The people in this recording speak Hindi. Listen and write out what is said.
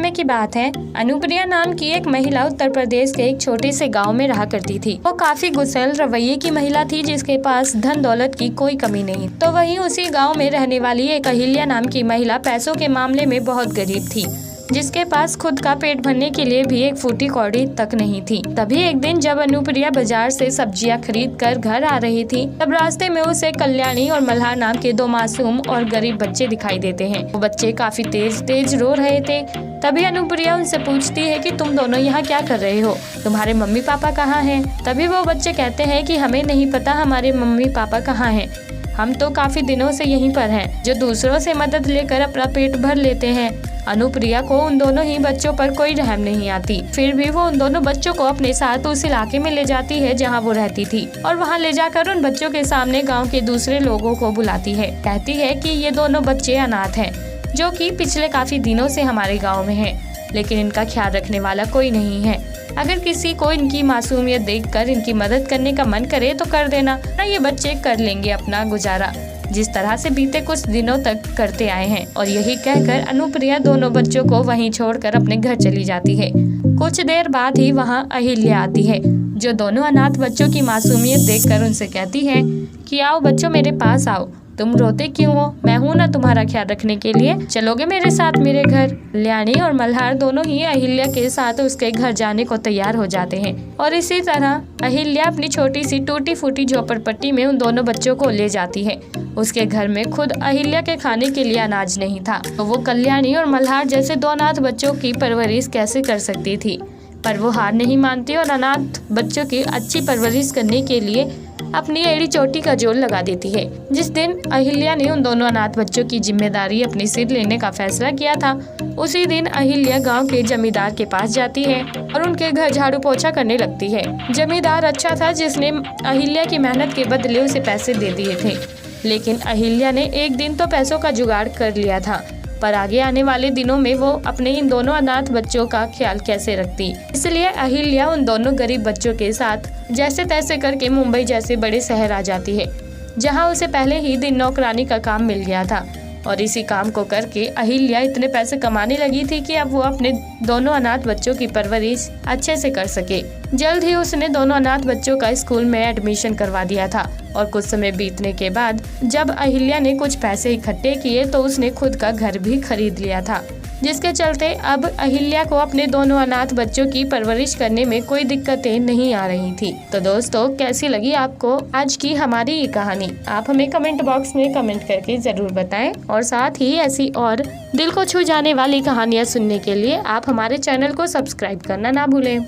समय की बात है। अनुप्रिया नाम की एक महिला उत्तर प्रदेश के एक छोटे से गांव में रहा करती थी। वो काफी गुस्सैल रवैये की महिला थी, जिसके पास धन दौलत की कोई कमी नहीं। तो वहीं उसी गांव में रहने वाली एक अहिल्या नाम की महिला पैसों के मामले में बहुत गरीब थी, जिसके पास खुद का पेट भरने के लिए भी एक फूटी कौड़ी तक नहीं थी। तभी एक दिन जब अनुप्रिया बाजार से सब्जियां खरीद कर घर आ रही थी, तब रास्ते में उसे कल्याणी और मल्हार नाम के दो मासूम और गरीब बच्चे दिखाई देते हैं। वो बच्चे काफी तेज तेज रो रहे थे। तभी अनुप्रिया उनसे पूछती है कि तुम दोनों यहाँ क्या कर रहे हो, तुम्हारे मम्मी पापा कहाँ हैं? तभी वो बच्चे कहते हैं कि हमें नहीं पता हमारे मम्मी पापा कहाँ हैं, हम तो काफी दिनों से यहीं पर हैं, जो दूसरों से मदद लेकर अपना पेट भर लेते हैं। अनुप्रिया को उन दोनों ही बच्चों पर कोई रहम नहीं आती। फिर भी वो उन दोनों बच्चों को अपने साथ उस इलाके में ले जाती है जहां वो रहती थी, और वहां ले जाकर उन बच्चों के सामने गांव के दूसरे लोगों को बुलाती है। कहती है कि ये दोनों बच्चे अनाथ हैं, जो कि पिछले काफी दिनों से हमारे गाँव में है, लेकिन इनका ख्याल रखने वाला कोई नहीं है। अगर किसी को इनकी मासूमियत देखकर इनकी मदद करने का मन करे तो कर देना, ये बच्चे कर लेंगे अपना गुजारा, जिस तरह से बीते कुछ दिनों तक करते आए हैं। और यही कहकर अनुप्रिया दोनों बच्चों को वहीं छोड़कर अपने घर चली जाती है। कुछ देर बाद ही वहां अहिल्या आती है, जो दोनों अनाथ बच्चों की मासूमियत देखकर उनसे कहती है कि आओ बच्चों, मेरे पास आओ, तुम रोते क्यों हो? मैं हूँ ना तुम्हारा ख्याल रखने के लिए, चलोगे मेरे साथ मेरे घर? कल्याणी और मल्हार दोनों ही अहिल्या के साथ उसके घर जाने को तैयार हो जाते हैं। और इसी तरह अहिल्या अपनी छोटी सी टूटी फूटी झोपड़पट्टी में उन दोनों बच्चों को ले जाती है। उसके घर में खुद अहिल्या के खाने के लिए अनाज नहीं था, तो वो कल्याणी और मल्हार जैसे दो अनाथ बच्चों की परवरिश कैसे कर सकती थी? पर वो हार नहीं मानती और अनाथ बच्चों की अच्छी परवरिश करने के लिए अपनी एड़ी चोटी का जोर लगा देती है। जिस दिन अहिल्या ने उन दोनों अनाथ बच्चों की जिम्मेदारी अपने सिर लेने का फैसला किया था, उसी दिन अहिल्या गांव के जमींदार के पास जाती है और उनके घर झाड़ू पोछा करने लगती है। जमींदार अच्छा था, जिसने अहिल्या की मेहनत के बदले उसे पैसे दे दिए थे, लेकिन अहिल्या ने एक दिन तो पैसों का जुगाड़ कर लिया था, पर आगे आने वाले दिनों में वो अपने इन दोनों अनाथ बच्चों का ख्याल कैसे रखती। इसलिए अहिल्या उन दोनों गरीब बच्चों के साथ जैसे तैसे करके मुंबई जैसे बड़े शहर आ जाती है, जहां उसे पहले ही दिन नौकरानी का काम मिल गया था। और इसी काम को करके अहिल्या इतने पैसे कमाने लगी थी कि अब वो अपने दोनों अनाथ बच्चों की परवरिश अच्छे से कर सके। जल्द ही उसने दोनों अनाथ बच्चों का स्कूल में एडमिशन करवा दिया था। और कुछ समय बीतने के बाद जब अहिल्या ने कुछ पैसे इकट्ठे किए तो उसने खुद का घर भी खरीद लिया था, जिसके चलते अब अहिल्या को अपने दोनों अनाथ बच्चों की परवरिश करने में कोई दिक्कतें नहीं आ रही थी। तो दोस्तों, कैसी लगी आपको आज की हमारी ये कहानी? आप हमें कमेंट बॉक्स में कमेंट करके जरूर बताएं। और साथ ही ऐसी और दिल को छू जाने वाली कहानियाँ सुनने के लिए आप हमारे चैनल को सब्सक्राइब करना ना भूलें।